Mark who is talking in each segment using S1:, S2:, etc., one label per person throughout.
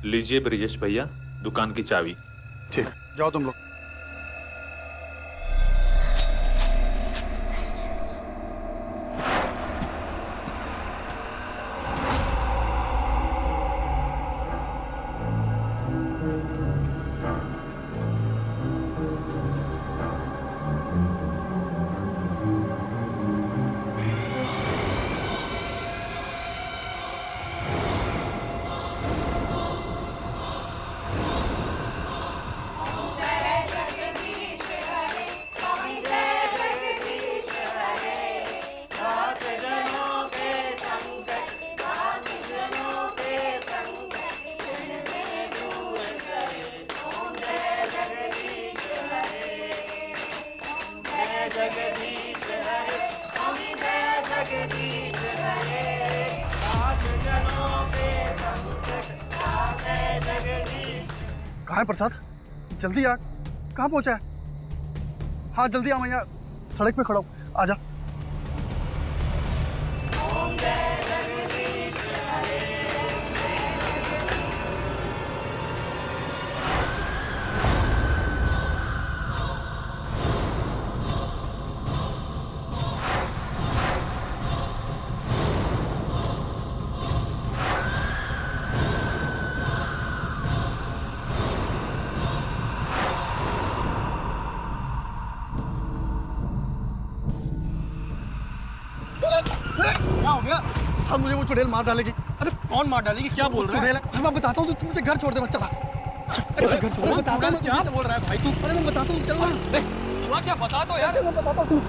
S1: लीजिए ब्रिजेश भैया दुकान की चाबी।
S2: ठीक, जाओ तुम लोग। कहाँ है प्रसाद? जल्दी आ, कहाँ पहुँचा है? हाँ जल्दी आ, मैं यहाँ सड़क पे खड़ा हूँ, आजा।
S3: क्या हो गया?
S2: साहब मुझे वो चुड़ैल मार डालेगी।
S3: अरे कौन मार डालेगी? क्या बोल रहा है?
S2: चुड़ैल, मैं बताता हूँ, तू मुझे घर छोड़ दे बस, चला।
S3: अरे बताता हूँ, क्या बोल रहा है भाई तू?
S2: अरे मैं बताता हूँ, चल ना।
S3: हुआ क्या, बता तो यार।
S2: मैं बताता हूँ।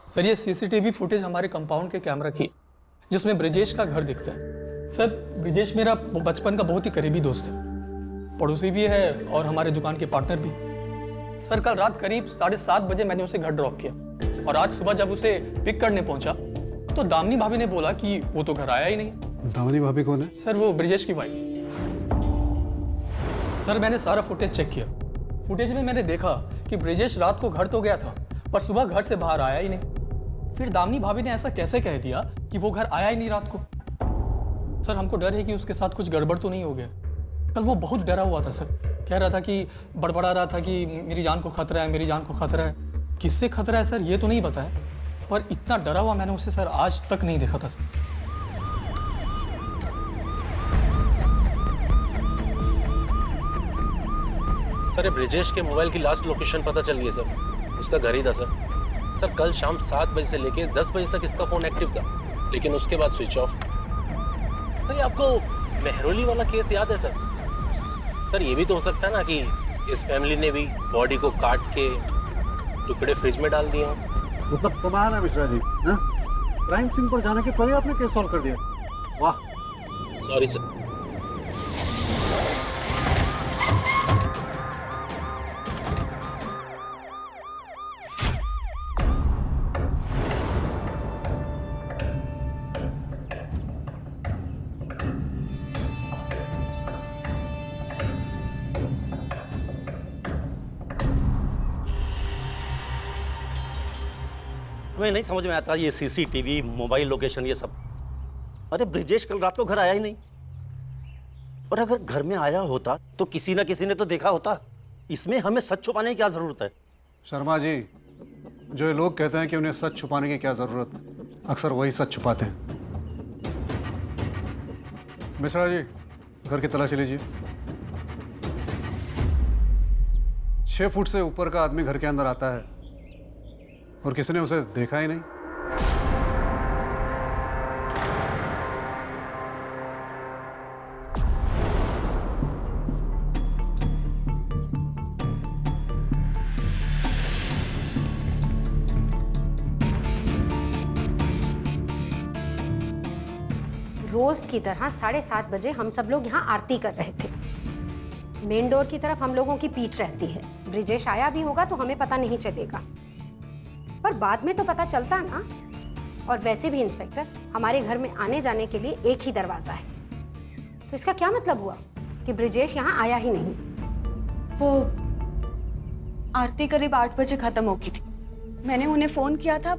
S3: सर ये सीसीटीवी फुटेज हमारे कंपाउंड के कैमरा की, जिसमें ब्रिजेश का घर दिखता है। सर ब्रिजेश मेरा बचपन का बहुत ही करीबी दोस्त है, पड़ोसी भी है और हमारे दुकान के पार्टनर भी। सर कल रात करीब 7:30 बजे मैंने उसे घर ड्रॉप किया और आज सुबह जब उसे पिक करने पहुंचा तो दामिनी भाभी ने बोला कि वो तो घर आया ही नहीं।
S2: दामिनी भाभी कौन है?
S3: सर वो ब्रिजेश की वाइफ। सर मैंने सारा फुटेज चेक किया। फुटेज में मैंने देखा कि ब्रिजेश रात को घर तो गया था पर सुबह घर से बाहर आया ही नहीं। फिर दामिनी भाभी ने ऐसा कैसे कह दिया कि वो घर आया ही नहीं रात को? सर हमको डर है कि उसके साथ कुछ गड़बड़ तो नहीं हो गया। कल वो बहुत डरा हुआ था सर, कह रहा था कि बड़बड़ा रहा था कि मेरी जान को खतरा है, मेरी जान को खतरा है। किससे खतरा है सर ये तो नहीं बताया, पर इतना डरा हुआ मैंने उसे सर आज तक नहीं देखा था सर।
S4: सर ब्रिजेश के मोबाइल की लास्ट लोकेशन पता चल गई सर, उसका घर ही था सर। सर कल शाम 7 बजे से लेके 10 बजे तक इसका फोन एक्टिव था, लेकिन उसके बाद स्विच ऑफ। सर ये आपको मेहरौली वाला केस याद है सर? सर ये भी तो हो सकता है ना कि इस फैमिली ने भी बॉडी को काट के टुकड़े फ्रिज में डाल दिए हों।
S5: मतलब कमाल है मिश्रा जी, ना? क्राइम सीन पर जाने के पहले आपने केस सॉल्व कर दिया, वाह।
S4: Sorry sir.
S6: हमें नहीं समझ में आता ये सीसीटीवी, मोबाइल लोकेशन, ये सब। अरे ब्रिजेश कल रात को घर आया ही नहीं, और अगर घर में आया होता तो किसी ना किसी ने तो देखा होता। इसमें हमें सच छुपाने की क्या जरूरत है?
S5: शर्मा जी, जो ये लोग कहते हैं कि उन्हें सच छुपाने की क्या जरूरत, अक्सर वही सच छुपाते हैं। मिश्रा जी घर की तलाशी लीजिए। 6 फुट से ऊपर का आदमी घर के अंदर आता है और किसी ने उसे देखा ही नहीं।
S7: रोज की तरह 7:30 बजे हम सब लोग यहाँ आरती कर रहे थे। मेन डोर की तरफ हम लोगों की पीठ रहती है। ब्रिजेश आया भी होगा तो हमें पता नहीं चलेगा, पर पर बाद में तो पता चलता ना। और वैसे भी इंस्पेक्टर, हमारे घर में आने जाने के लिए एक ही दरवाजा है, तो इसका क्या मतलब हुआ कि ब्रिजेश यहाँ आया ही नहीं?
S8: वो आरती करीब 8 बजे खत्म हो गई थी। मैंने उन्हें फोन किया था,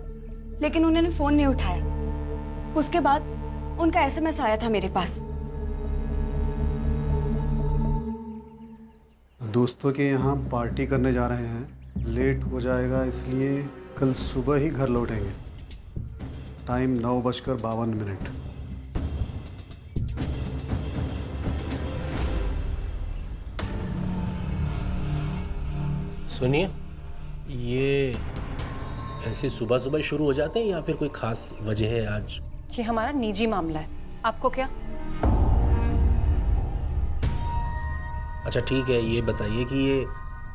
S8: लेकिन उन्होंने फोन नहीं उठाया। उसके बाद उनका एसएमएस आया था मेरे पास।
S5: दोस्तों के यहाँ पार्टी करने जा रहे हैं, लेट हो जाएगा, इसलिए कल सुबह ही घर लौटेंगे। टाइम 9:52।
S4: सुनिए, ये ऐसे सुबह सुबह शुरू हो जाते हैं या फिर कोई खास वजह है आज?
S8: ये हमारा निजी मामला है, आपको क्या?
S4: अच्छा ठीक है, ये बताइए कि ये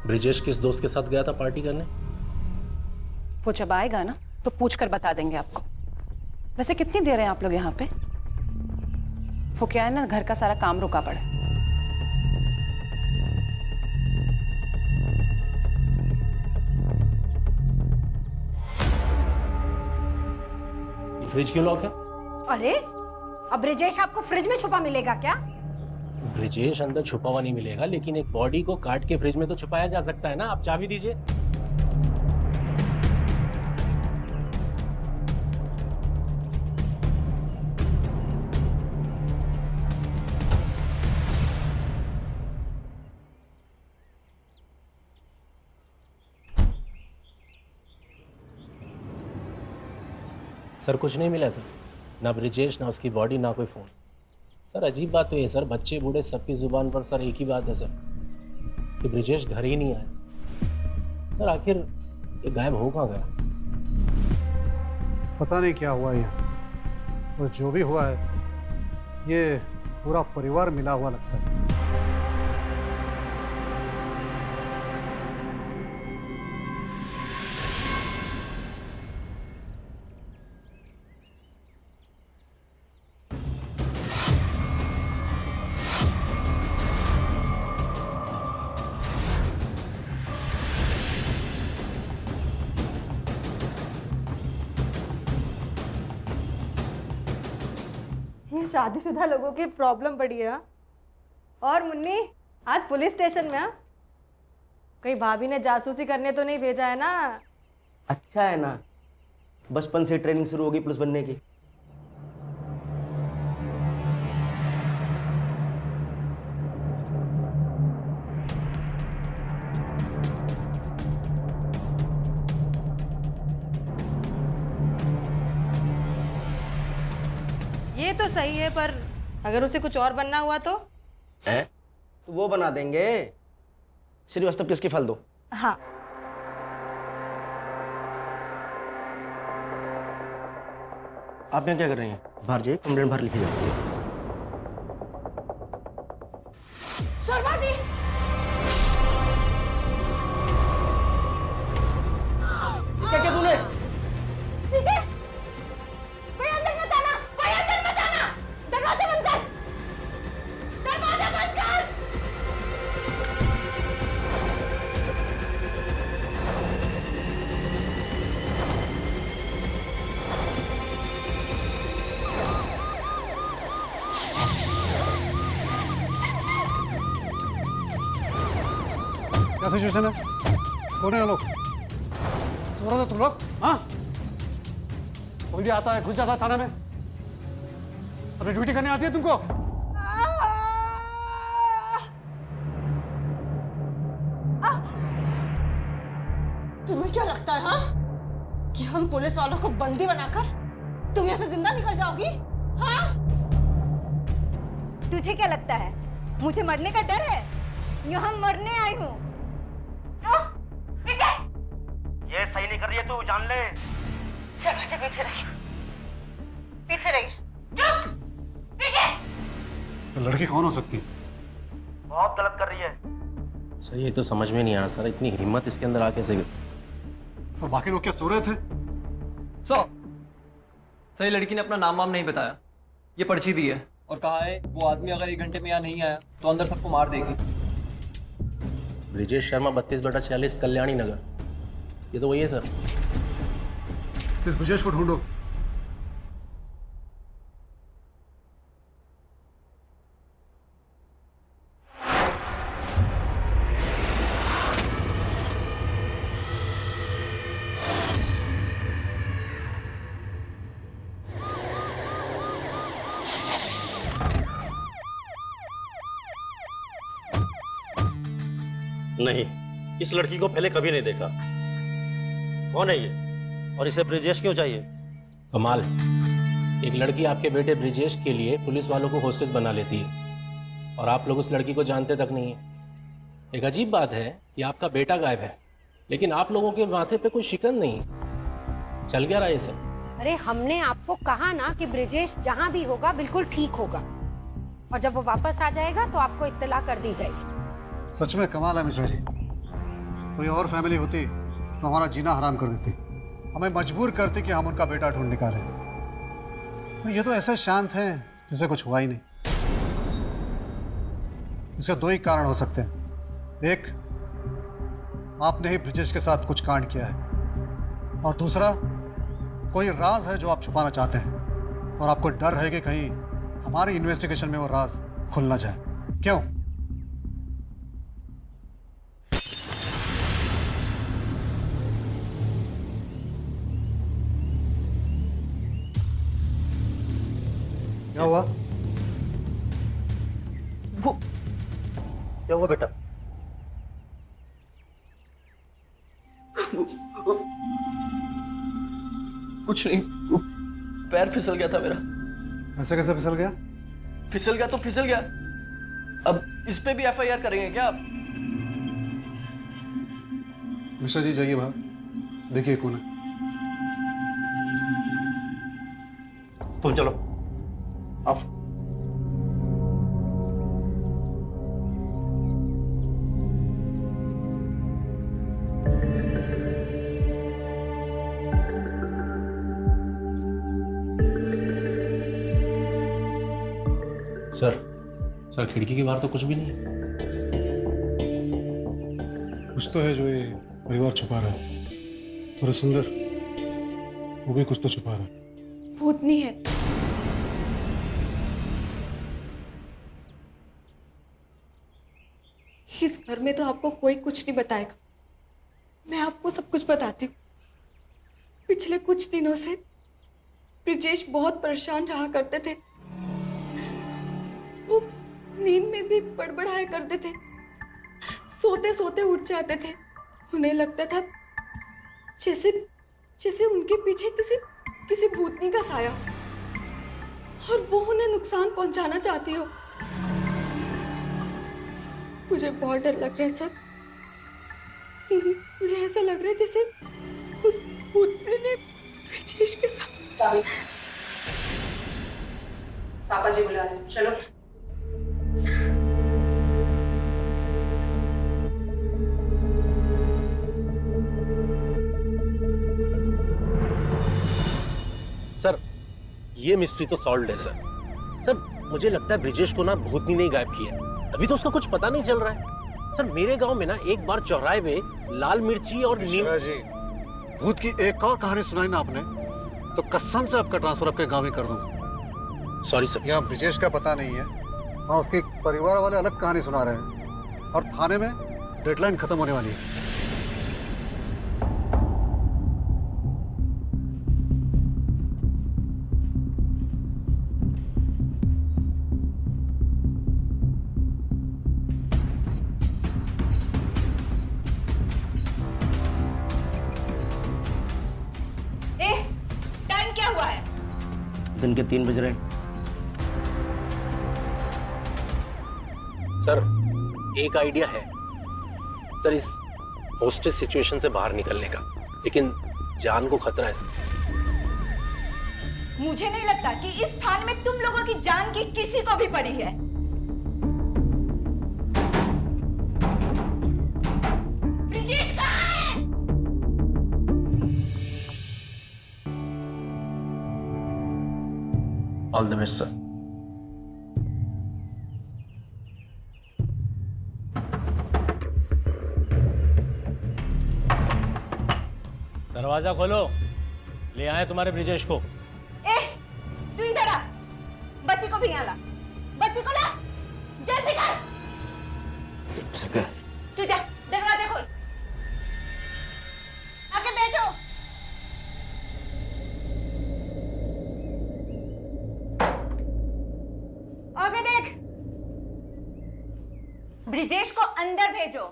S4: ब्रिजेश किस दोस्त के साथ गया था पार्टी करने?
S8: वो जब आएगा ना तो पूछ कर बता देंगे आपको। वैसे कितनी देर है आप लोग यहाँ पे? वो क्या है ना, घर का सारा काम रुका पड़ा है।
S4: ये फ्रिज क्यों लॉक है?
S7: अरे, अब ब्रिजेश आपको फ्रिज में छुपा मिलेगा क्या?
S4: ब्रिजेश अंदर छुपा हुआ नहीं मिलेगा, लेकिन एक बॉडी को काट के फ्रिज में तो छुपाया जा सकता है ना। आप चाबी दीजिए। सर कुछ नहीं मिला सर, ना ब्रिजेश, ना उसकी बॉडी, ना कोई फोन। सर अजीब बात तो ये सर, बच्चे बूढ़े सबकी जुबान पर सर एक ही बात है सर कि ब्रिजेश घर ही नहीं आया। सर आखिर ये गायब हो कहाँ गया?
S5: पता नहीं क्या हुआ ये, और जो भी हुआ है ये पूरा परिवार मिला हुआ लगता है।
S9: ये शादीशुदा लोगों की प्रॉब्लम पड़ी है। और मुन्नी, आज पुलिस स्टेशन में? कहीं भाभी ने जासूसी करने तो नहीं भेजा है ना?
S10: अच्छा है ना, बचपन से ट्रेनिंग शुरू होगी पुलिस बनने की।
S9: ये तो सही है, पर अगर उसे कुछ और बनना हुआ तो?
S10: है तो वो बना देंगे। श्रीवास्तव किसकी फाल दो।
S9: हाँ।
S10: आप यहाँ क्या कर रही हैं? बाहर जाइए, कंप्लेंट बाहर लिखी जाती है।
S9: शर्मा जी!
S10: क्या क्या तूने?
S9: कोई अंदर मत आना! कोई अंदर मत आना! दरवाजा बंद कर! दरवाजा बंद कर!
S5: क्या सिचुएशन है? कौन है ये लोग? सो रहे थे तुम लोग? हाँ, कोई भी आता है घुस जाता है थाने में। अपनी ड्यूटी करने आती है तुमको?
S9: तुम्हें क्या लगता है, हाँ, कि हम पुलिस वालों को बंदी बनाकर तुम यहाँ से जिंदा निकल जाओगी? हाँ? तुझे क्या लगता है मुझे मरने का डर है? यहाँ मरने आई हूँ।
S10: ये सही नहीं कर रही है तू, जान ले।
S9: शर्मा जी पीछे रहिए, पीछे रहिए। चुप! पीछे!
S5: तो लड़की कौन हो सकती है?
S10: बहुत गलत कर रही है।
S4: सर ये तो समझ में नहीं आ रहा सर, इतनी हिम्मत इसके अंदर आ कैसे गई?
S5: और बाकी लोग क्या सो रहे थे?
S11: सही लड़की ने अपना नाम वाम नहीं बताया, ये पर्ची दी है और कहा है वो आदमी अगर 1 घंटे में यहाँ नहीं आया तो अंदर सबको मार देगी।
S4: ब्रिजेश शर्मा 32/46 कल्याणी नगर, ये तो वही है सर।
S5: इस ब्रिजेश को ढूंढो।
S6: नहीं, इस लड़की को पहले कभी नहीं देखा। कौन है ये और इसे ब्रिजेश क्यों चाहिए?
S4: कमाल है, एक लड़की आपके बेटे ब्रिजेश के लिए पुलिस वालों को होस्टेज बना लेती है और आप लोग उस लड़की को जानते तक नहीं है। एक अजीब बात है कि आपका बेटा गायब है लेकिन आप लोगों के माथे पे कोई शिकन नहीं। चल क्या रहा है ये सब?
S7: अरे हमने आपको कहा ना कि ब्रिजेश जहाँ भी होगा बिल्कुल ठीक होगा, और जब वो वापस आ जाएगा तो आपको इत्तला कर दी जाएगी।
S5: सच में कमाल है मिश्रा जी। कोई और फैमिली होती तो हमारा जीना हराम कर देती, हमें मजबूर करती कि हम उनका बेटा ढूंढ निकालें। तो ये तो ऐसे शांत हैं जैसे कुछ हुआ ही नहीं। इसके दो ही कारण हो सकते हैं। एक, आपने ही ब्रिजेश के साथ कुछ कांड किया है, और दूसरा, कोई राज है जो आप छुपाना चाहते हैं और आपको डर है कि कहीं हमारी इन्वेस्टिगेशन में वो राज खुल ना जाए। क्यों? क्या हुआ?
S6: वो क्या हुआ बेटा?
S3: कुछ नहीं, वो पैर फिसल गया था मेरा।
S5: ऐसे कैसे फिसल गया?
S3: फिसल गया तो फिसल गया। अब इस पे भी एफआईआर करेंगे क्या आप?
S5: मिश्रा जी जाइए बाहर, देखिए कौन है।
S6: तुम चलो आप।
S4: सर खिड़की के बाहर तो कुछ भी नहीं है।
S5: कुछ तो है जो ये परिवार छुपा रहा है। और सुंदर, वो भी कुछ तो छुपा रहा है।
S8: भूतनी है। इस घर में तो आपको कोई कुछ नहीं बताएगा, मैं आपको सब कुछ बताती हूँ। पिछले कुछ दिनों से ब्रिजेश बहुत परेशान रहा करते थे। वो नींद में भी बड़बड़ाया करते थे, सोते सोते उठ जाते थे। उन्हें लगता था जैसे जैसे उनके पीछे किसी भूतनी का साया, और वो उन्हें नुकसान पहुंचाना चाहती हो। मुझे बहुत डर लग रहा है सर। मुझे ऐसा लग रहा है जैसे उस भूतनी ने ब्रिजेश के साथ।
S9: पापा जी बुला रहे हैं, चलो।
S4: सर ये मिस्ट्री तो सॉल्व्ड है सर। मुझे लगता है ब्रिजेश को ना भूतनी ने गायब किया, अभी तो उसका कुछ पता नहीं चल रहा है। सर मेरे गांव में ना एक बार चौराहे में लाल मिर्ची और नीम।
S5: जी, भूत की एक और कहानी सुनाई ना आपने तो कसम से आपका ट्रांसफर आपके गांव में कर दूं।
S4: Sorry sir.
S5: यहाँ ब्रिजेश का पता नहीं है, हाँ उसके परिवार वाले अलग कहानी सुना रहे हैं, और थाने में डेडलाइन खत्म होने वाली है।
S8: टाइम क्या हुआ है?
S10: दिन के 3 बज रहे हैं।
S4: सर एक आइडिया है सर, इस होस्टेज सिचुएशन से बाहर निकलने का, लेकिन जान को खतरा है सर।
S8: मुझे नहीं लगता कि इस थाने में तुम लोगों की जान की किसी को भी पड़ी है। ब्रिजेश कहाँ है?
S4: All the best sir.
S6: दरवाजा खोलो। ले आए तुम्हारे ब्रिजेश को।
S8: ए, तू इधर आ, बच्ची को भी यहाँ ला, बच्ची को ला, जल्दी कर। तू जा, दरवाजा खोल, आके बैठो। आगे देख, ब्रिजेश को अंदर भेजो।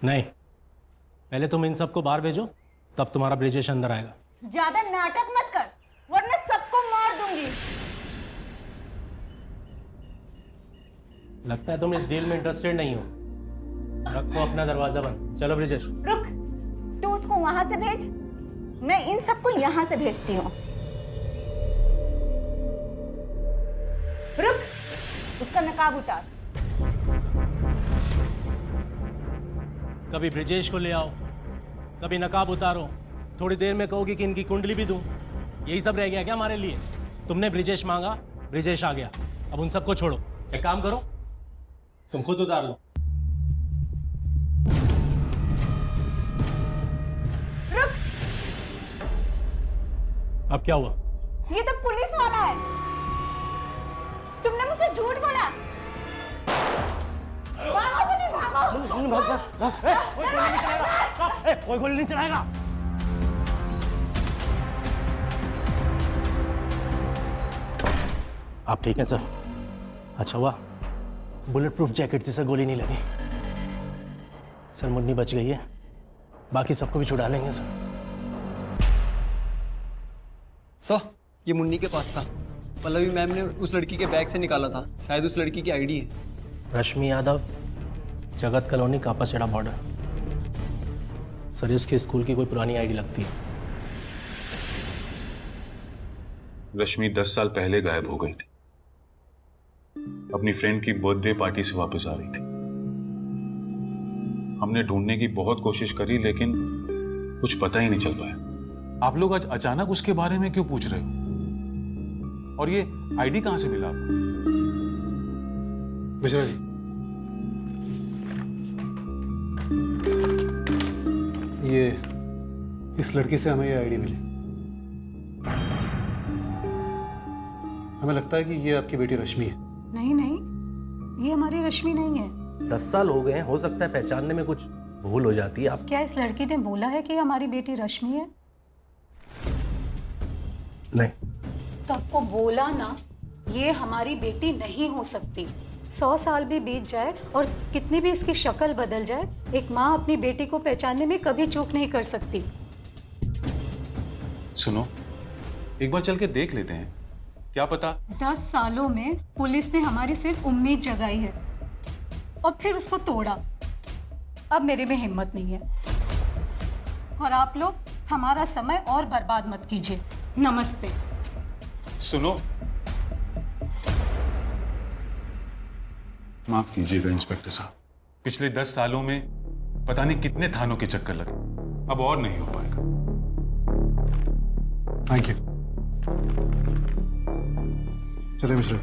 S6: नहीं, पहले तुम इन सबको बाहर भेजो, तब तुम्हारा ब्रिजेश अंदर आएगा।
S8: ज्यादा नाटक मत कर, वरना सबको मार दूंगी।
S6: लगता है तुम इस डील में इंटरेस्टेड नहीं हो। रखो अपना दरवाजा बंद। चलो ब्रिजेश।
S8: रुक, तू उसको वहां से भेज, मैं इन सबको यहां से भेजती हूँ। रुक, उसका नकाब उतार।
S6: कभी ब्रिजेश को ले आओ, कभी नकाब उतारो, थोड़ी देर में कहोगी कि इनकी कुंडली भी दूं। यही सब रह गया क्या हमारे लिए? तुमने ब्रिजेश मांगा, ब्रिजेश आ गया। अब उन सबको छोड़ो, एक काम करो, तुम खुद उतार लो।
S8: रुक,
S6: अब क्या हुआ?
S8: ये तो पुलिस वाला है। तुमने मुझसे झूठ बोला। भागो पुलिस, भागो।
S6: कोई गोली नहीं चलाएगा। आप ठीक हैं सर? अच्छा हुआ बुलेट प्रूफ जैकेट थी सर, गोली नहीं लगी। सर मुन्नी बच गई है, बाकी सबको भी छुड़ा लेंगे सर।
S11: सर, ये मुन्नी के पास था। पल्लवी मैम ने उस लड़की के बैग से निकाला था, शायद उस लड़की की आईडी है।
S6: रश्मि यादव, जगत कॉलोनी, कापासेड़ा बॉर्डर। सर उसके स्कूल की कोई पुरानी आईडी लगती है।
S12: रश्मि 10 साल पहले गायब हो गई थी। अपनी फ्रेंड की बर्थडे पार्टी से वापस आ रही थी। हमने ढूंढने की बहुत कोशिश करी, लेकिन कुछ पता ही नहीं चल पाया। आप लोग आज अचानक उसके बारे में क्यों पूछ रहे हो? और ये आईडी कहां से मिला आपको?
S5: मिश्रा जी, ये इस लड़की से हमें ये आईडी मिली। हमें लगता है कि ये आपकी बेटी रश्मि है।
S7: नहीं नहीं, ये हमारी रश्मि नहीं है।
S6: 10 साल हो गए हैं, हो सकता है पहचानने में कुछ भूल हो जाती है। आप
S7: क्या इस लड़की ने बोला है कि हमारी बेटी रश्मि है?
S6: नहीं,
S7: तो आपको बोला ना, ये हमारी बेटी नहीं हो सकती। 100 साल भी बीत जाए और कितनी भी इसकी शक्ल बदल जाए, एक माँ अपनी बेटी को पहचानने में कभी चूक नहीं कर सकती।
S12: सुनो, एक बार चल के देख लेते हैं, क्या पता।
S7: 10 सालों में पुलिस ने हमारी सिर्फ उम्मीद जगाई है और फिर उसको तोड़ा। अब मेरे में हिम्मत नहीं है। और आप लोग हमारा समय और बर्बाद मत कीजिए। नमस्ते।
S12: सुनो, माफ कीजिएगा इंस्पेक्टर साहब, पिछले 10 सालों में पता नहीं कितने थानों के चक्कर लगे, अब और नहीं हो पाएगा।
S5: Thank you. चलिए मिश्रा।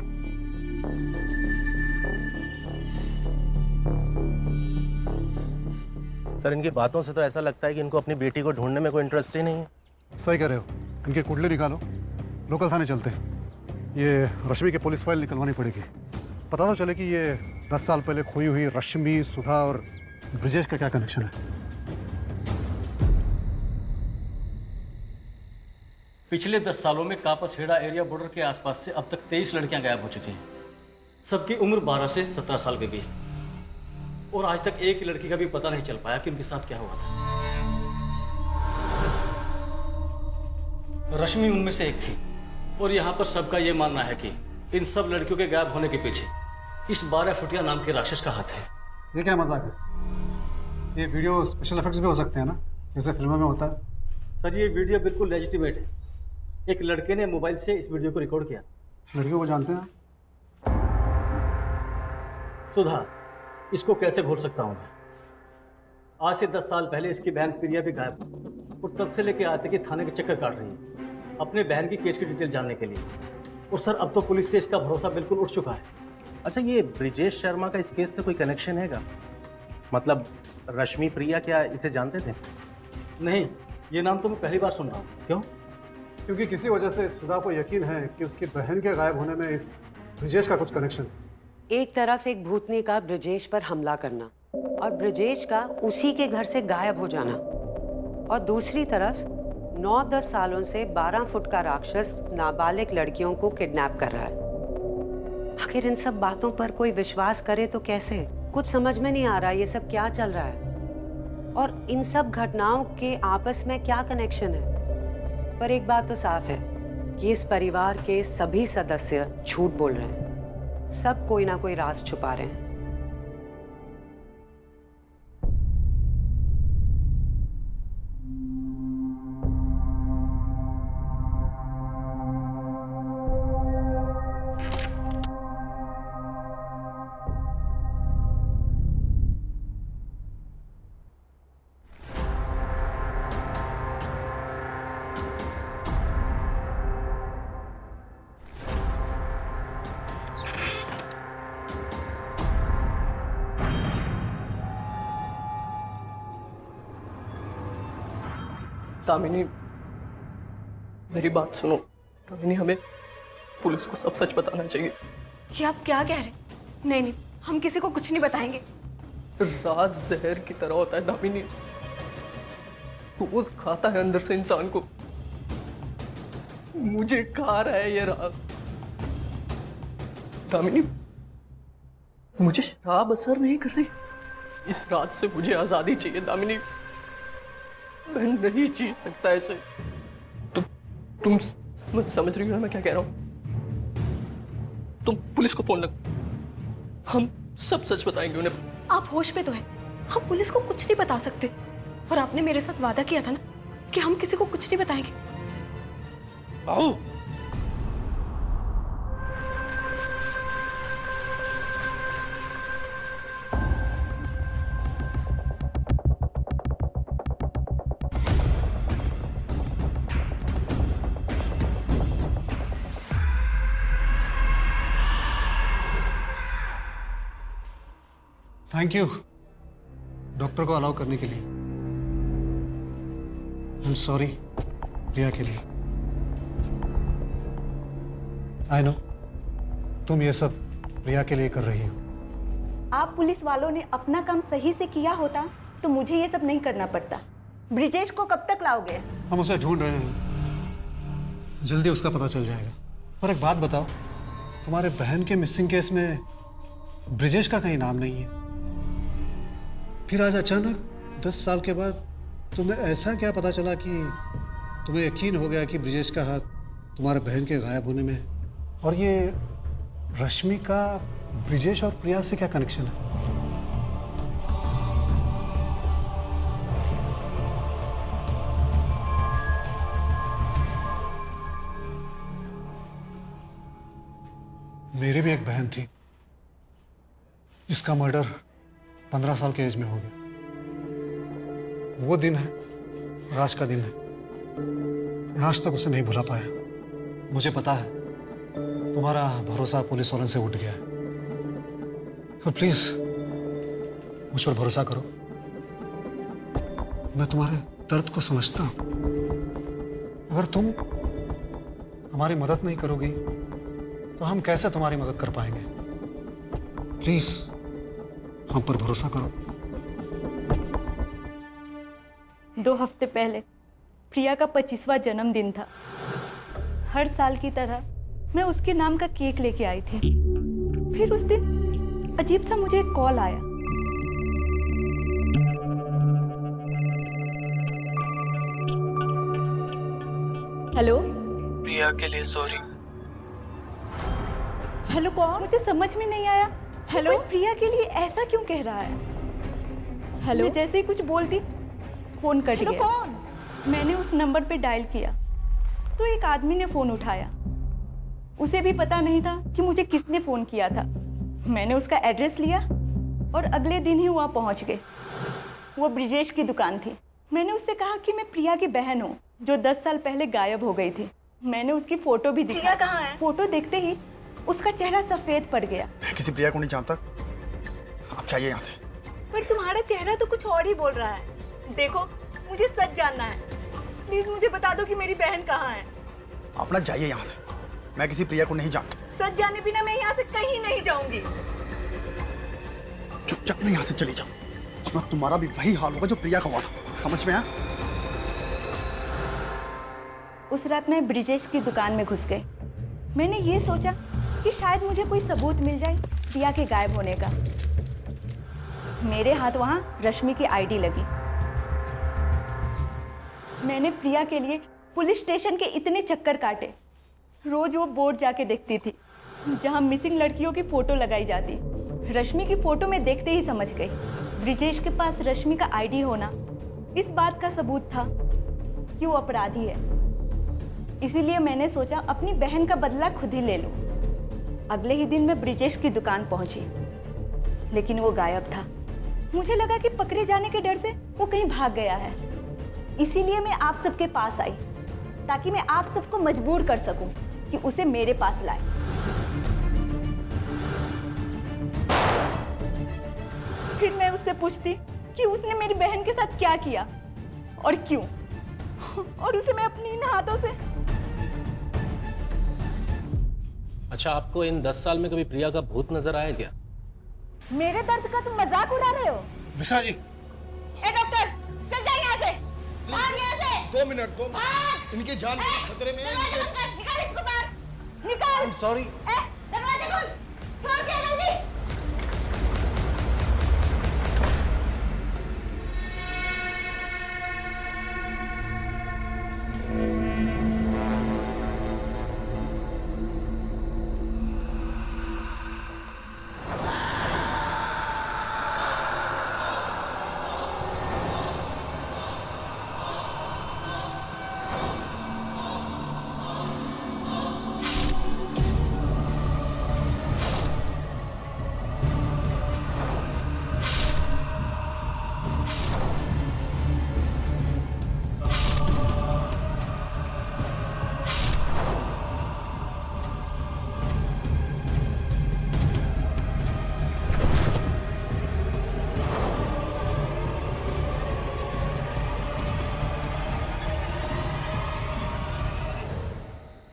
S6: सर इनकी बातों से तो ऐसा लगता है कि इनको अपनी बेटी को ढूंढने में कोई इंटरेस्ट ही नहीं है।
S5: सही कह रहे हो, इनके कुंडली निकालो, लोकल थाने चलते हैं। ये रश्मि की पुलिस फाइल निकलवानी पड़ेगी। पता तो चले कि ये 10 साल पहले खोई हुई रश्मि, सुधा और ब्रिजेश का क्या कनेक्शन है।
S13: पिछले 10 सालों में कापासेड़ा एरिया बॉर्डर के आसपास से अब तक 23 लड़कियां गायब हो चुकी हैं। सबकी उम्र 12 से 17 साल के बीच थी और आज तक एक लड़की का भी पता नहीं चल पाया कि उनके साथ क्या हुआ था। रश्मि उनमें से एक थी और यहाँ पर सबका यह मानना है कि इन सब लड़कियों के गायब होने के पीछे इस 12 फुटिया नाम के राक्षस का हाथ है।
S5: ये क्या मजाक है? ये वीडियो स्पेशल इफेक्ट्स भी हो सकते हैं ना, जैसे फिल्मों में होता है।
S13: सर ये वीडियो बिल्कुल लेजिटिमेट है। एक लड़के ने मोबाइल से इस वीडियो को रिकॉर्ड किया।
S5: लड़कियों को जानते हैं?
S13: सुधा, इसको कैसे भूल सकता हूँ मैं। आज से 10 साल पहले इसकी बहन प्रिया भी गायब हुई और तब से लेके आते कि थाने के चक्कर काट रही है अपने बहन की केस की डिटेल जानने के लिए। और सर अब तो पुलिस से इसका भरोसा बिल्कुल उठ चुका है।
S6: अच्छा, ये ब्रिजेश शर्मा का इस केस से कोई कनेक्शन हैगा? मतलब रश्मि, प्रिया क्या इसे जानते थे?
S13: नहीं, ये नाम तो मैं पहली बार सुन रहा हूँ। क्यों?
S5: क्योंकि किसी वजह से सुधा को यकीन है कि उसकी बहन के गायब होने में इस ब्रिजेश का कुछ कनेक्शन है।
S14: एक तरफ एक भूतनी का ब्रिजेश पर हमला करना और ब्रिजेश का उसी के घर से गायब हो जाना, और दूसरी तरफ 9-10 सालों से 12 फुट का राक्षस नाबालिग लड़कियों को किडनैप कर रहा है। आखिर इन सब बातों पर कोई विश्वास करे तो कैसे? कुछ समझ में नहीं आ रहा ये सब क्या चल रहा है और इन सब घटनाओं के आपस में क्या कनेक्शन है। पर एक बात तो साफ है कि इस परिवार के सभी सदस्य झूठ बोल रहे हैं। सब कोई ना कोई राज छुपा रहे हैं।
S3: दामिनी, मेरी बात सुनो। दामिनी, हमें पुलिस को सब सच बताना चाहिए।
S8: कि आप क्या कह रहे? नहीं नहीं, हम किसी को कुछ नहीं बताएंगे।
S3: राज जहर की तरह होता है दामिनी, रोज खाता है अंदर से इंसान को। मुझे खा रहा है ये राज। दामिनी, मुझे शराब असर नहीं कर रही। इस रात से मुझे आजादी चाहिए दामिनी। मैं नहीं जी सकता ऐसे। तुम समझ रही हो ना मैं क्या कह रहा हूं? तुम पुलिस को फोन लग, हम सब सच बताएंगे उन्हें।
S8: आप होश पे तो हैं। हम पुलिस को कुछ नहीं बता सकते, और आपने मेरे साथ वादा किया था ना कि हम किसी को कुछ नहीं बताएंगे।
S6: बाहू,
S5: थैंक यू डॉक्टर को अलाउ करने के लिए। आई एम सॉरी प्रिया के लिए। आई नो तुम ये सब प्रिया के लिए कर रही हो।
S8: आप पुलिस वालों ने अपना काम सही से किया होता तो मुझे ये सब नहीं करना पड़ता। ब्रिजेश को कब तक लाओगे?
S5: हम उसे ढूंढ रहे हैं, जल्दी उसका पता चल जाएगा। पर एक बात बताओ, तुम्हारे बहन के मिसिंग केस में ब्रिजेश का कहीं नाम नहीं है, फिर आज अचानक 10 साल के बाद तुम्हें ऐसा क्या पता चला कि तुम्हें यकीन हो गया कि ब्रिजेश का हाथ तुम्हारे बहन के गायब होने में है? और ये रश्मि का ब्रिजेश और प्रिया से क्या कनेक्शन है? मेरी भी एक बहन थी जिसका मर्डर 15 साल के एज में हो गया। वो दिन है और आज का दिन है, मैं आज तक उसे नहीं भुला पाया। मुझे पता है तुम्हारा भरोसा पुलिस वालों से उठ गया है, और प्लीज मुझ पर भरोसा करो। मैं तुम्हारे दर्द को समझता हूं। अगर तुम हमारी मदद नहीं करोगी तो हम कैसे तुम्हारी मदद कर पाएंगे? प्लीज हम पर भरोसा करो।
S8: 2 हफ्ते पहले प्रिया का 25वां जन्मदिन था। हर साल की तरह मैं उसके नाम का केक लेके आई थी। फिर उस दिन अजीब सा मुझे एक कॉल आया। हेलो,
S3: प्रिया के लिए सॉरी।
S8: हेलो कौन? मुझे समझ में नहीं आया। हेलो, प्रिया के लिए ऐसा क्यों कह रहा है? हेलो, मैं जैसे ही कुछ बोलती फोन कट गया। कौन? मैंने उस नंबर पे डायल किया तो एक आदमी ने फोन उठाया। उसे भी पता नहीं था कि मुझे किसने फोन किया था। मैंने उसका एड्रेस लिया और अगले दिन ही वहाँ पहुँच गए। वो ब्रिजेश की दुकान थी। मैंने उससे कहा कि मैं प्रिया की बहन हूँ जो 10 साल पहले गायब हो गई थी। मैंने उसकी फोटो भी दिखाई। प्रिया कहाँ है? फोटो देखते ही उसका चेहरा सफेद पड़ गया।
S2: मैं किसी प्रिया को नहीं जानता, आप चाहिए यहाँ से।
S8: पर तुम्हारा चेहरा तो कुछ और ही बोल रहा है। देखो, मुझे सच जानना है। प्लीज मुझे बता दो कि मेरी बहन कहाँ है।
S2: आप ना जाइए यहाँ से, मैं किसी प्रिया को नहीं जानता।
S8: सच जाने बिना मैं यहाँ से कहीं नहीं जाऊंगी।
S2: चुपचाप ना यहाँ से चली जाओ, वरना तुम्हारा भी वही हाल होगा जो प्रिया का हुआ था। समझ में आया?
S8: उस रात मैं ब्रिजेश की दुकान में घुस गई। मैंने ये सोचा कि शायद मुझे कोई सबूत मिल जाए प्रिया के गायब होने का। मेरे हाथ वहां रश्मि की आईडी लगी। मैंने प्रिया के लिए पुलिस स्टेशन के इतने चक्कर काटे। रोज वो बोर्ड जाके देखती थी जहां मिसिंग लड़कियों की फोटो लगाई जाती। रश्मि की फोटो में देखते ही समझ गई ब्रिजेश के पास रश्मि का आईडी होना इस बात का सबूत था कि वो अपराधी है। इसीलिए मैंने सोचा अपनी बहन का बदला खुद ही ले लूं। अगले ही दिन मैं ब्रिजेश की दुकान पहुंची, लेकिन वो गायब था। मुझे लगा कि पकड़े जाने के डर से वो कहीं भाग गया है। इसीलिए मैं आप सबके पास आई, ताकि मैं आप सबको मजबूर कर सकूं कि उसे मेरे पास लाए। फिर मैं उससे पूछती कि उसने मेरी बहन के साथ क्या किया और क्यों, और उसे मैं अपनी इन हाथों से।
S4: अच्छा, आपको इन 10 साल में कभी प्रिया का भूत नजर आया क्या?
S8: मेरे दर्द का तुम मजाक उड़ा रहे हो?
S2: मिश्रा जी,
S8: ए डॉक्टर, चल जाए यहाँ से, भाग यहाँ से।
S2: 2 मिनट, 2 मिनट। इनकी जान खतरे में है।
S8: निकाल इसको बाहर, निकाल।
S2: I'm sorry।
S8: दरवाजा खोल, छोड़ के जल्दी।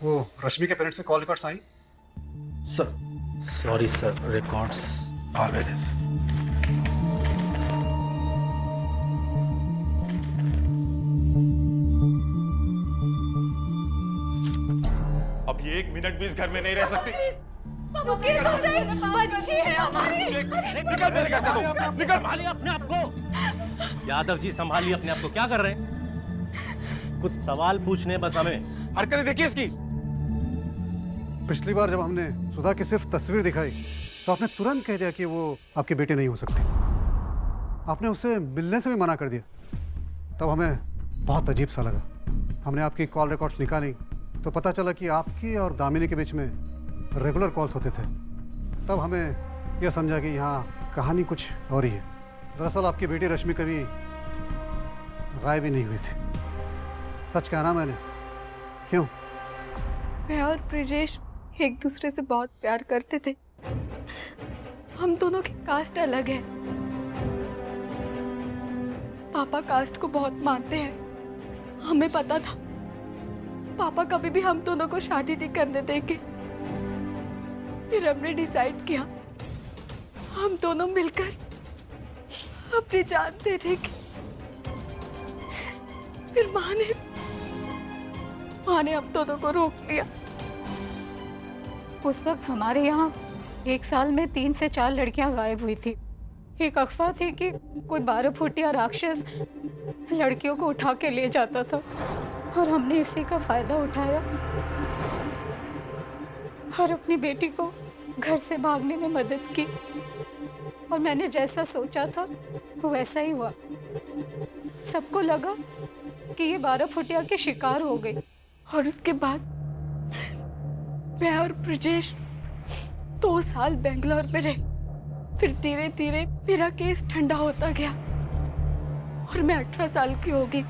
S5: वो रश्मि के पेरेंट्स से कॉल रिकॉर्ड्स आई?
S2: सर,
S4: सॉरी सर, रिकॉर्ड्स
S2: आ गए सर।
S12: अब ये 1 मिनट भी इस घर में नहीं रह सकती।
S8: बच्ची है हमारी।
S12: निकल मेरे घर से तू, निकल।
S6: संभालिए अपने आप को। यादव जी संभालिए अपने आप को। क्या कर रहे हैं? कुछ सवाल पूछने बस हमें।
S12: हरकतें देखिए इसकी।
S5: पिछली बार जब हमने सुधा की सिर्फ तस्वीर दिखाई तो आपने तुरंत कह दिया कि वो आपकी बेटी नहीं हो सकती। आपने उससे मिलने से भी मना कर दिया। तब हमें बहुत अजीब सा लगा। हमने आपकी कॉल रिकॉर्ड्स निकाली तो पता चला कि आपकी और दामिनी के बीच में रेगुलर कॉल्स होते थे। तब हमें यह समझा कि यहाँ कहानी कुछ और ही है। दरअसल आपकी बेटी रश्मि कभी गायब ही नहीं हुई थी। सच कहना मैंने। क्यों?
S8: मैं और ब्रिजेश एक दूसरे से बहुत प्यार करते थे। हम दोनों की कास्ट अलग है। पापा कास्ट को बहुत मानते हैं। हमें पता था पापा कभी भी हम दोनों को शादी नहीं करने देंगे। फिर हमने डिसाइड किया हम दोनों मिलकर अपनी जान दे देंगे। फिर माँ ने हम दोनों को रोक लिया।
S7: उस वक्त हमारे यहाँ 1 साल में 3 से 4 लड़कियां गायब हुई थी। एक अफवाह थी कि कोई 12 फुटिया राक्षस लड़कियों को उठा के ले जाता था और हमने इसी का फायदा उठाया और अपनी बेटी को घर से भागने में मदद की। और मैंने जैसा सोचा था वैसा ही हुआ। सबको लगा कि ये 12 फुटिया के शिकार हो गई।
S8: और उसके बाद मैं और ब्रिजेश 2 साल बेंगलोर में रहे। फिर धीरे धीरे मेरा केस ठंडा होता गया और मैं 18 साल की हो गई।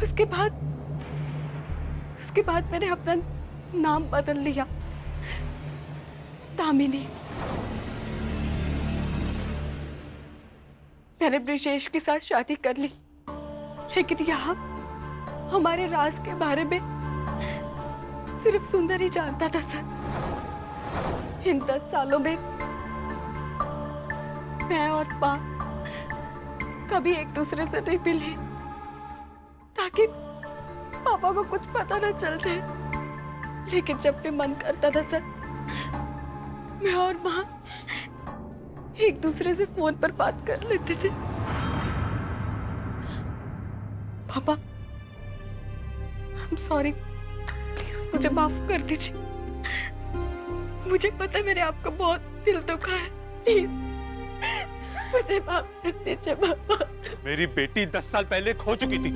S8: उसके बाद मैंने अपना नाम बदल लिया, दामिनी। मैंने ब्रिजेश के साथ शादी कर ली, लेकिन यहाँ हमारे राज के बारे में सिर्फ सुंदर ही जानता था सर। इन 10 सालों में मैं और माँ कभी एक दूसरे से नहीं मिले ताकि पापा को कुछ पता ना चल जाए, लेकिन जब भी मन करता था सर, मैं और माँ एक दूसरे से फोन पर बात कर लेते थे। पापा, I'm sorry, प्लीज मुझे माफ कर दीजिए। मुझे पता है मैंने आपका बहुत दिल दुखा है, प्लीज मुझे माफ कर दीजिए पापा।
S12: मेरी बेटी 10 साल पहले खो चुकी थी,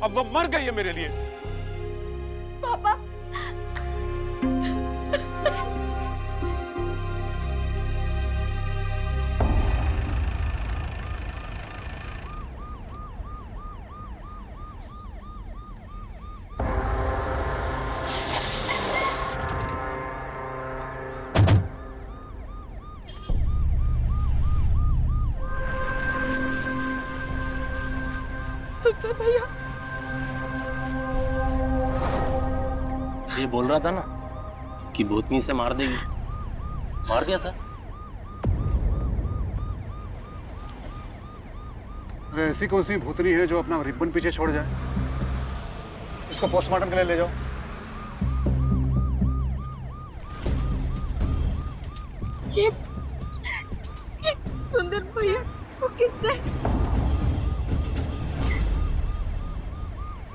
S12: अब वो मर गई है मेरे लिए।
S8: पापा, भैया
S4: ये बोल रहा था ना कि भूतनी से मार देगी, मार दिया सर।
S5: अरे ऐसी कौन सी भूतनी है जो अपना रिबन पीछे छोड़ जाए? इसको पोस्टमार्टम के लिए ले जाओ।
S8: ये सुंदर भैया को किसने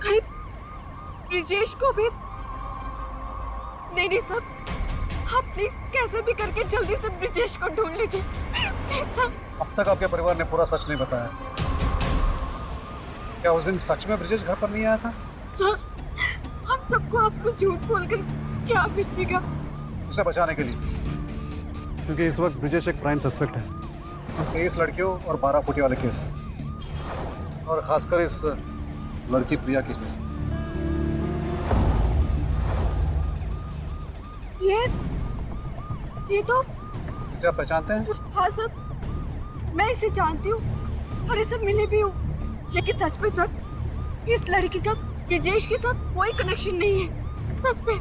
S8: कहीं ब्रिजेश को भी नहीं सर, आप प्लीज कैसे भी करके जल्दी से ब्रिजेश को ढूंढ लीजिए प्लीज सर।
S5: अब तक आपके परिवार ने पूरा सच नहीं बताया। क्या उस दिन सच में ब्रिजेश घर पर नहीं आया था?
S8: सर, हम सबको आपसे झूठ बोलकर क्या मिलेगा?
S5: उसे बचाने के लिए, क्योंकि इस वक्त ब्रिजेश एक प्राइम सस्पेक्ट है 23 लड़कियों और 12 फुटी वाले केस में, और खासकर इस लड़की प्रिया के केस में।
S8: ये तो
S5: इसे आप पहचानते हैं?
S8: हाँ सर, मैं इसे जानती हूँ और इसे मिले भी हूँ, लेकिन सच में सर, इस लड़की का ब्रिजेश के साथ कोई कनेक्शन नहीं है, सच में।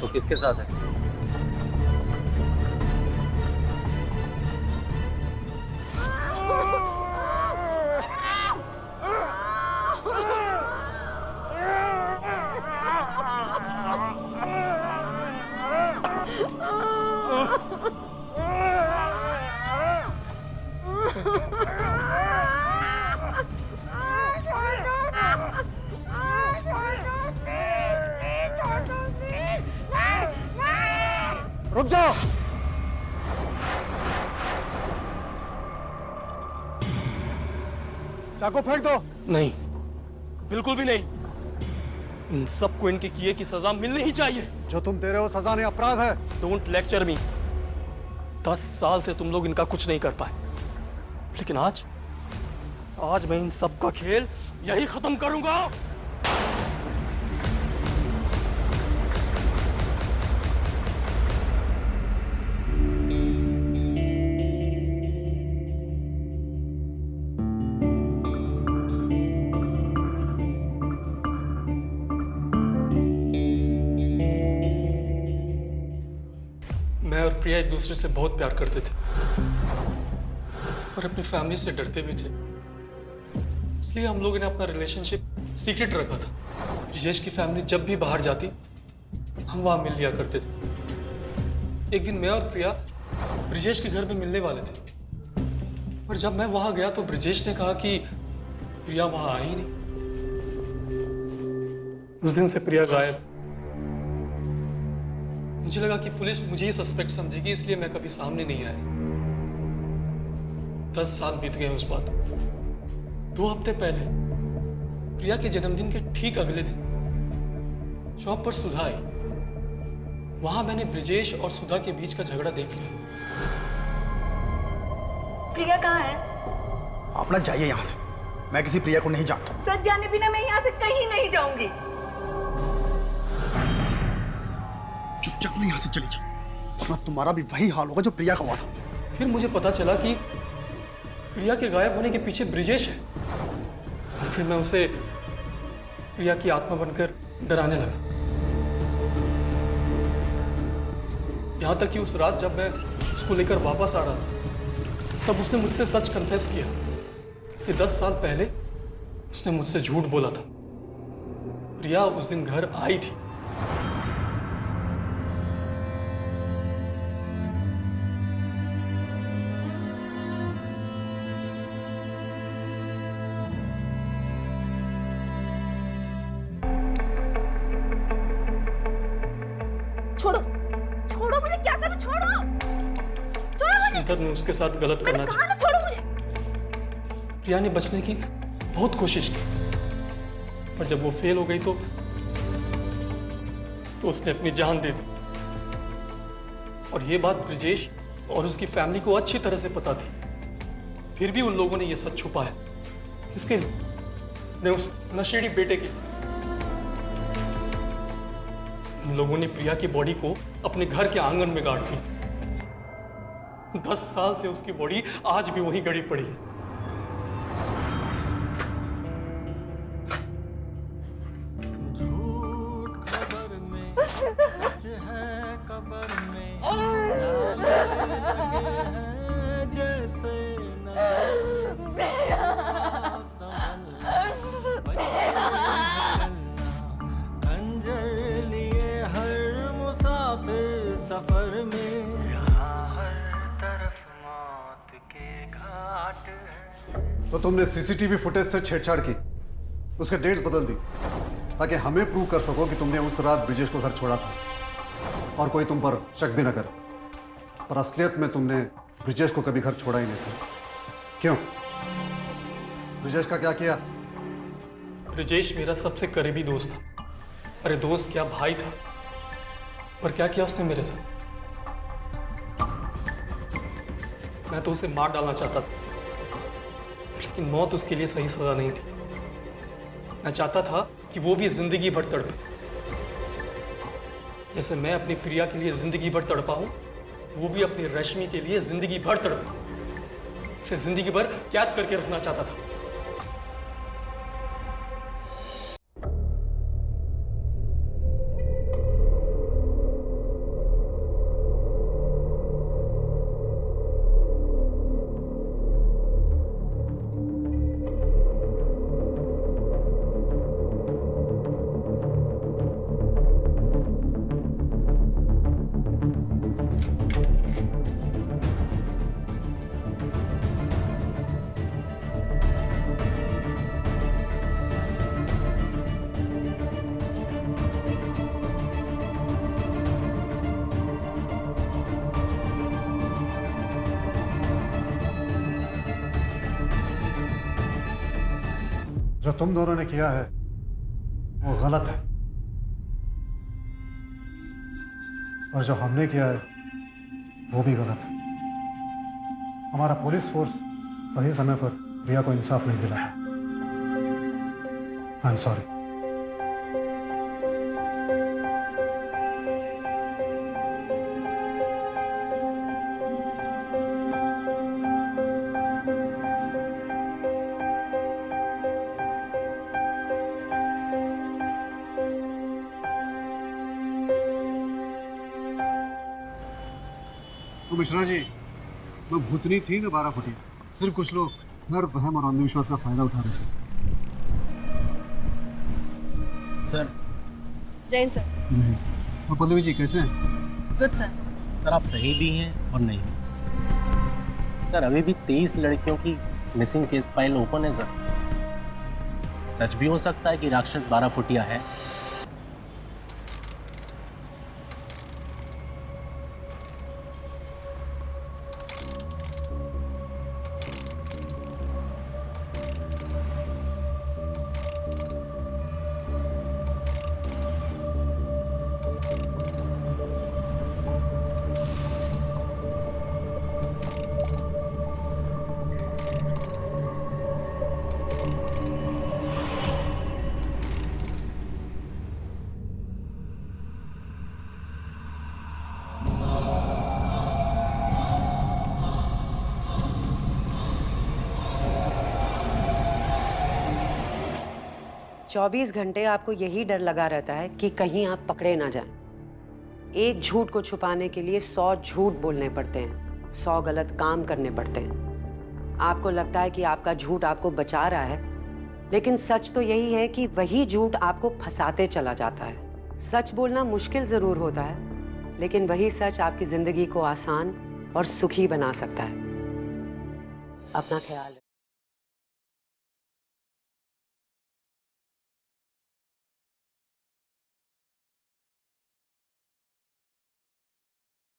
S4: तो किसके साथ है?
S5: रुक जाओ। चाकू फेंक दो।
S3: नहीं, बिल्कुल भी नहीं। इन सबको इनके किए की सजा मिलनी ही चाहिए।
S5: जो तुम दे रहे हो सजा नहीं, अपराध है।
S3: डोंट लेक्चर मी। 10 साल से तुम लोग इनका कुछ नहीं कर पाए, लेकिन आज मैं इन सबका खेल यही खत्म करूंगा। मैं और प्रिया एक दूसरे से बहुत प्यार करते थे और अपनी फैमिली से डरते भी थे, इसलिए हम लोगों ने अपना रिलेशनशिप सीक्रेट रखा था। ब्रिजेश की फैमिली जब भी बाहर जाती हम वहाँ मिल लिया करते थे। एक दिन मैं और प्रिया ब्रिजेश के घर में मिलने वाले थे, पर जब मैं वहाँ गया तो ब्रिजेश ने कहा कि प्रिया वहाँ आई ही नहीं। उस दिन से प्रिया गायब। मुझे लगा कि पुलिस मुझे ही सस्पेक्ट समझेगी, इसलिए मैं कभी सामने नहीं आया। 10 साल बीत गए उस बात। 2 हफ्ते पहले प्रिया के जन्मदिन के ठीक अगले दिन शॉप पर सुधा आई। वहां मैंने ब्रिजेश और सुधा के बीच का झगड़ा देख लिया।
S7: प्रिया कहाँ है?
S2: आप ना जाइए यहाँ से, मैं किसी प्रिया को नहीं जानता।
S7: सच जाने बिना मैं यहाँ से कहीं नहीं जाऊंगी।
S2: चुपचाप यहाँ से चली जाओ, वरना तुम्हारा भी वही हाल होगा जो प्रिया का हुआ था।
S3: फिर मुझे पता चला कि प्रिया के गायब होने के पीछे ब्रिजेश है। और फिर मैं उसे प्रिया की आत्मा बनकर डराने लगा। यहां तक कि उस रात जब मैं उसको लेकर वापस आ रहा था, तब उसने मुझसे सच कन्फेस किया कि 10 साल पहले उसने मुझसे झूठ बोला था। प्रिया उस दिन घर आई थी।
S7: छोड़ो छोड़ो मुझे, क्या करूं, छोड़ो छोड़ो मुझे।
S3: सुंदर ने उसके साथ गलत करना
S7: कहा
S3: चाहा।
S7: ना छोड़ो मुझे।
S3: प्रिया ने बचने की बहुत कोशिश की, पर जब वो फेल हो गई तो उसने अपनी जान दे दी। और ये बात ब्रिजेश और उसकी फैमिली को अच्छी तरह से पता थी, फिर भी उन लोगों ने ये सच छुपाया। इसके लिए ने उस नशेड़ी बेटे की, उन लोगों ने प्रिया की बॉडी को अपने घर के आंगन में गाड़ दी। 10 साल से उसकी बॉडी आज भी वहीं गड़ी पड़ी है।
S5: तो तुमने सीसीटीवी फुटेज से छेड़छाड़ की, उसके डेट्स बदल दी ताकि हमें प्रूव कर सको कि तुमने उस रात ब्रिजेश को घर छोड़ा था और कोई तुम पर शक भी न करे। पर असलियत में तुमने ब्रिजेश को कभी घर छोड़ा ही नहीं था। क्यों? ब्रिजेश का क्या किया?
S3: ब्रिजेश मेरा सबसे करीबी दोस्त था। अरे दोस्त क्या, भाई था। पर क्या किया उसने मेरे साथ? मैं तो उसे मार डालना चाहता था, लेकिन मौत उसके लिए सही सजा नहीं थी। मैं चाहता था कि वो भी जिंदगी भर तड़पे, जैसे मैं अपनी प्रिया के लिए जिंदगी भर तड़पा हूं, वो भी अपनी रश्मि के लिए जिंदगी भर तड़पे। उसे जिंदगी भर कैद करके रखना चाहता था।
S5: जो तुम दोनों ने किया है वो गलत है, और जो हमने किया है वो भी गलत है। हमारा पुलिस फोर्स सही समय पर प्रिया को इंसाफ नहीं दिलाया। I am sorry. तो मिश्रा जी, न भूतनी थी न 12 फुटी। सिर्फ कुछ लोग हर वहम और अंधविश्वास का फायदा उठा रहे थे।
S10: सर।
S8: जैन सर।
S5: और पल्लवी जी कैसे हैं?
S8: Good sir.
S4: सर आप सही भी हैं और नहीं भी। सर अभी भी 23 लड़कियों की मिसिंग केस फाइल ओपन है सर। सच भी हो सकता है कि राक्षस 12 फुटिया है।
S14: 24 घंटे आपको यही डर लगा रहता है कि कहीं आप पकड़े ना जाएं। एक झूठ को छुपाने के लिए 100 झूठ बोलने पड़ते हैं, 100 गलत काम करने पड़ते हैं। आपको लगता है कि आपका झूठ आपको बचा रहा है, लेकिन सच तो यही है कि वही झूठ आपको फंसाते चला जाता है। सच बोलना मुश्किल जरूर होता है, लेकिन वही सच आपकी जिंदगी को आसान और सुखी बना सकता है। अपना ख्याल रखें।